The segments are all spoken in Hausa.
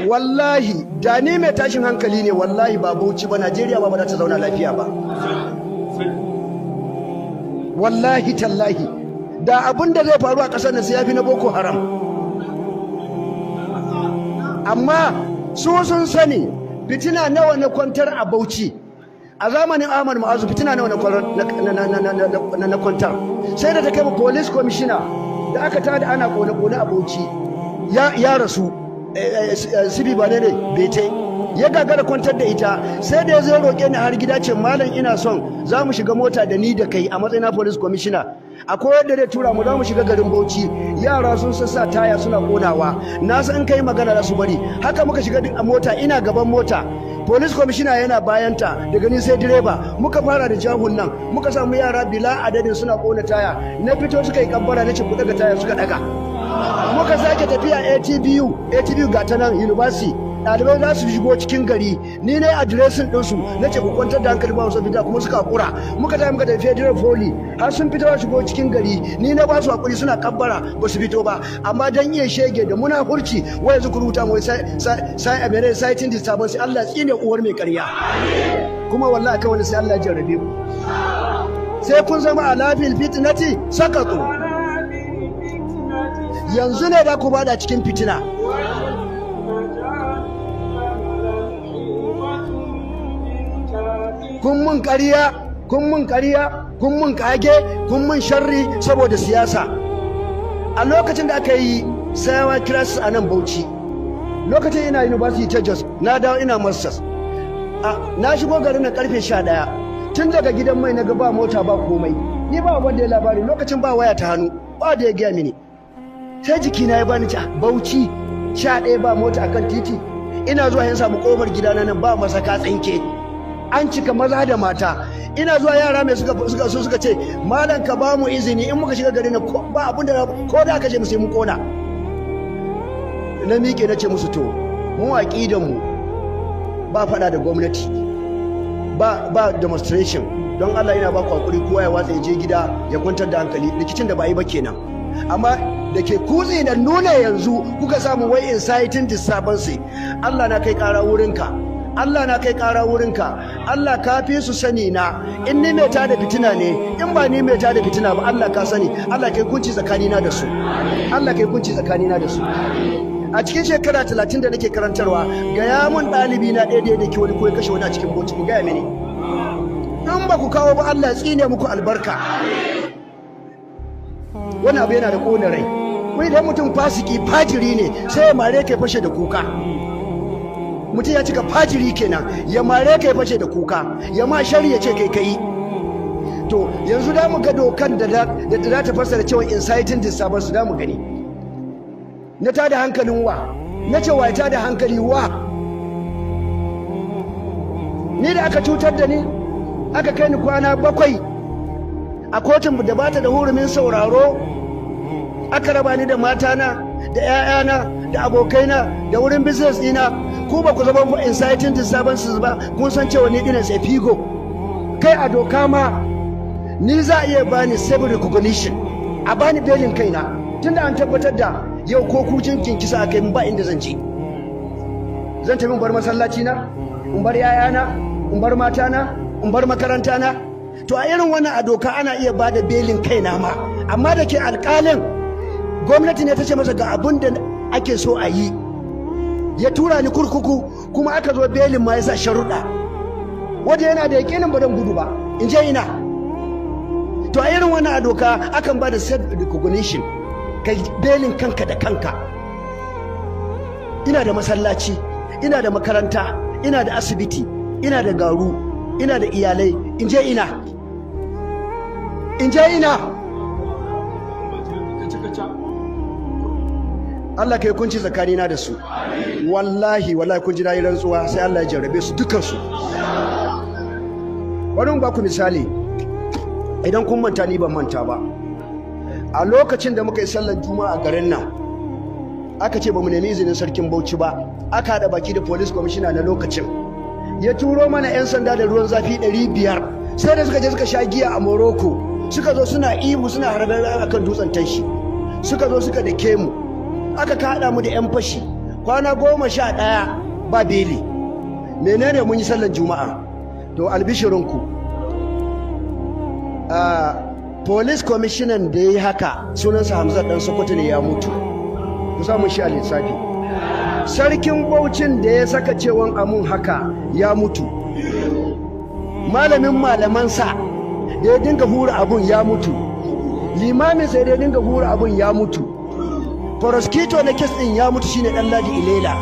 wallahi da ni mai tashin hankali ne wallahi ba Bauchi ba Najeriya ba za ta zauna lafiya ba wallahi tallahi da abin da zai faru a ƙasar nan sai yafi na Boko Haram amma su sun sani fitina nawa na kwantar a Bauchi a zamanin Ahmad Ma'azu fitina nawa na kwantar sai da ta kai police commissioner da aka tada ana kone a Bauchi ya rasu sibi ba ne bete ya gagara kwantar da ita sai da ya zo roƙe ni har gida ce malam ina son za mu shiga mota da ni da kai a matsayin police commissioner akwai yadda zai tura mu za mu shiga garin Bauchi yara sun sassa taya suna konawa na san kai magana da su bari haka muka shiga a mota ina gaban mota police commissioner yana bayanta daga ni sai direba muka fara da jahun nan muka samu yara bila adadin suna kona taya na fito suka yi kabbara nace ku daga taya suka daga muka sake tafiya ATBU ga ta nan university ɗalibai za su shigo cikin gari ni ne adiresin ɗinsu na ce ku kwantar da hankali ba su fita kuma suka hakura muka tafi muka tafi federal foli har sun fito shigo cikin gari ni na ba su hakuri suna kabbara ba su fito ba amma dan iya shege da muna hurci wai yanzu ku rubuta mu sai amere citing disturbance Allah tsine uwar mai ƙarya kuma wallahi kai wani sai Allah ya jarrabe mu sai kun zama alafil fitnati sakatu yanzu ne da ku bada cikin fitina kun mun ƙarya kun mun kage kun mun sharri saboda siyasa a lokacin da aka yi sayawa crisis a nan Bauchi lokacin ina university ta Jos na dawo ina masters na shigo garin na karfe 11 tun daga gidan mai na ga ba mota ba komai ni ba wanda ya labari lokacin ba waya ta hannu ba da ya gaya mini sai jikina ya bani Bauchi 11 ba mota akan titi ina zuwa yan samu kofar gidana nan ba masaka tsinke an cika maza da mata ina zuwa yara mai suka ce malam ka ba mu izini in muka shiga garin ba abin da ko da aka ce mu sai mu kona na miƙe na ce musu to mu aqidan mu ba fada da gwamnati ba demonstration don Allah ina ba ku hakuri kowa ya watsa ya je gida ya kwantar da hankali rikicin da ba yi ba kenan amma da ke kutse da nuna yanzu kuka samu wai inciting disturbance Allah na kai ƙara wurinka Allah na kai ƙara wurinka Allah ka fi su sani na in ni mai tada fitina ne in ba ni mai tada fitina ba Allah ka sani Allah kai kunci tsakanina da su Allah kai kunci tsakanina da su a cikin shekara 30 da nake karantarwa ga ya mun ɗalibi na ɗaya da ke wani ko ya kashe wani a cikin Bauchi ku gaya mini in ba ku kawo ba Allah ya tsine muku albarka wannan abu yana da ƙona rai wai idan mutum fasiki fajiri ne sai ya mare kai fashe da kuka mutum ya cika fajiri kenan ya mare kai fashe da kuka ya ma shari ya ce kai to yanzu da mu ga dokan da za ta fassara cewa inciting disturbance da mu gani na tada hankalin wa na ce wa tada hankali wa ni da aka cutar da ni aka kai ni kwana 7 a kotun da bata da hurumin sauraro aka raba ni da matana da 'ya'yana da abokaina da wurin business dina ku ba ku zama inciting disturbances ba kun san cewa ni dina sai figo kai a doka ma ni za a iya bani civil recognition a bani belin kaina tunda an tabbatar da yau ko kucin kinkisa a kai ba inda zan je zan tafi in bar masallaci na in bar 'ya'yana in bar matana in bar makaranta na to a irin wannan a doka ana iya bada belin kaina ma amma da ke alƙalin gwamnati ne ta ce masa ga abin da ake so a yi ya tura ni kurkuku kuma aka zo belin ma ya sa sharuɗa wanda yana da yakinin ba don gudu ba in je ina to a irin wannan a doka akan ba da self recognition kai belin kanka da kanka ina da masallaci ina da makaranta ina da asibiti ina da garu ina da iyalai in je ina Allah kai kunci tsakanina da su wallahi kun ji nayi rantsuwa sai Allah ya jarrabe su dukan su bari mu ba ku misali idan kun manta ni ban manta ba a lokacin da muka yi sallar juma'a a garin nan aka ce ba mu nemi izinin sarkin Bauchi ba aka haɗa baki da police commissioner na lokacin ya turo mana 'yan sanda da ruwan zafi 500 sai da suka je suka sha giya a Morocco suka zo suna ihu suna harbar akan dutsen tashi suka zo suka dake mu aka kaɗa mu da 'yan fashi kwana 11 ba beli. Menene mun yi sallar juma'a? To albishirinku, police commissioner da ya yi haka sunansa Hamza dan Sokoto ne, ya mutu. Ku samu shi a lissafi. Sarkin Bauchin da ya saka cewan amun haka ya mutu. Malamin malamansa da ya dinga hura abun ya mutu. Limamin sai da ya dinga hura abun ya mutu. Prosecutor na kes din ya mutu, shine Dan Ladi Ilela.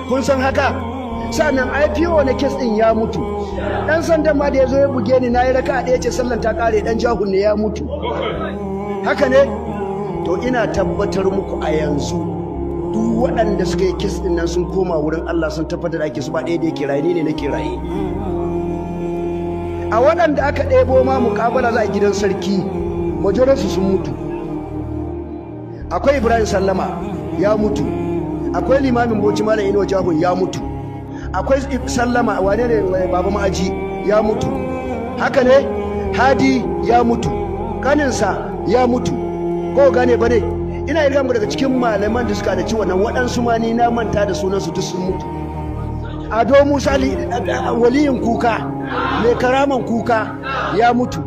Kun san haka? Sannan IPO na kes din ya mutu. Dan sandan ma da yazo ya buge ni nayi raka da yace sallan ta kare, dan jahun ne ya mutu. Haka ne? To ina tabbatar muku a yanzu duk waɗanda suka yi kes din nan sun koma wurin Allah, sun tabbatar da ake su ba ɗaya da yake raye ne nake raye. A waɗanda aka ɗebo ma muƙabala za a gidan sarki, majoransu sun mutu. Akwai Ibrahim Sallama ya mutu. Akwai limamin Bauchi Malam Inuwa Jahun ya mutu. Akwai Sallama wane ne Baba Ma'aji ya mutu. Haka ne? Hadi ya mutu. Kaninsa ya mutu. Ko gane ba ne? Ina irga mu daga cikin malaman da suka da ci wannan, waɗansu ma ni na manta da sunansu duk sun mutu. Ado Musa waliyin kuka, mai karaman kuka ya mutu.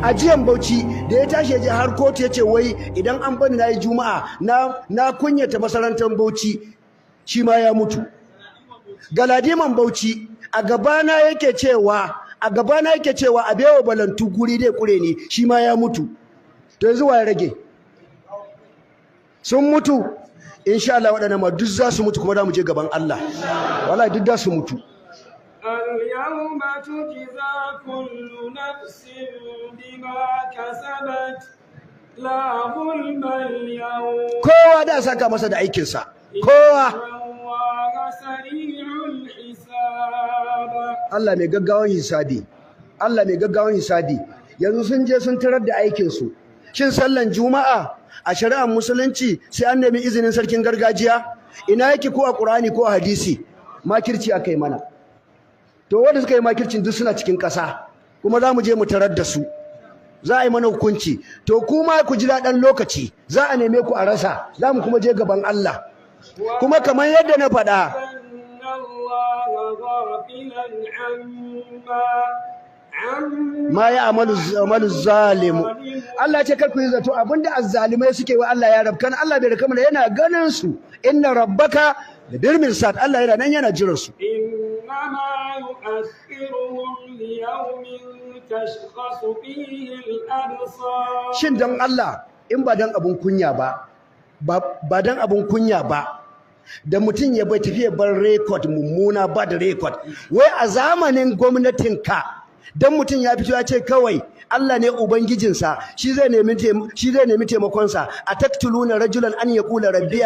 Ajiyan Bauchi da ya tashi ya je har kotu ya ce wai idan an bani na yi juma'a na kunyata masarantar Bauchi, shi ma ya mutu. Galadiman Bauchi a gabana yake cewa a bewa balantu guri dai kure ni, shi ma ya mutu. To yanzu wa ya rage? Sun mutu. Insha Allah waɗannan ma duk za su mutu, kuma za mu je gaban Allah. Wallahi duk za su mutu. اليوم تجزى كل نفس بما كسبت لا ظلم اليوم. kowa da saka masa da aikinsa, kowa. Allah mai gaggawan hisabi, Allah mai gaggawan hisabi. Yanzu sun je sun tarar da aikinsu. Shin sallan juma'a a shari'ar musulunci sai an nemi izinin sarkin gargajiya? Ina yake ko a Qur'ani ko a hadisi? Makirci akai mana. To wanda suka yi makircin duk suna cikin ƙasa, kuma za mu je mu tarar da su, za a yi mana hukunci. To kuma ku jira ɗan lokaci, za a neme ku a rasa, za mu kuma je gaban Allah. Kuma kamar yadda na faɗa, ma ya amalu zalimu, Allah ce kar ku yi zato abinda azzalimai suke wa Allah ya rabkan, Allah bai raka mana, yana ganin su. Inna rabbaka da birmin sat, Allah yana nan yana jiran su. Shin dan Allah, in ba dan abun kunya ba dan abun kunya ba, da mutum ya bai tafiya bar record mummuna, ba da record, wai a zamanin gwamnatinka dan mutum ya fito ya ce kawai Allah ne ubangijinsa, shi zai nemi taimakonsa, a taktuluna rajulan an yaqula rabbi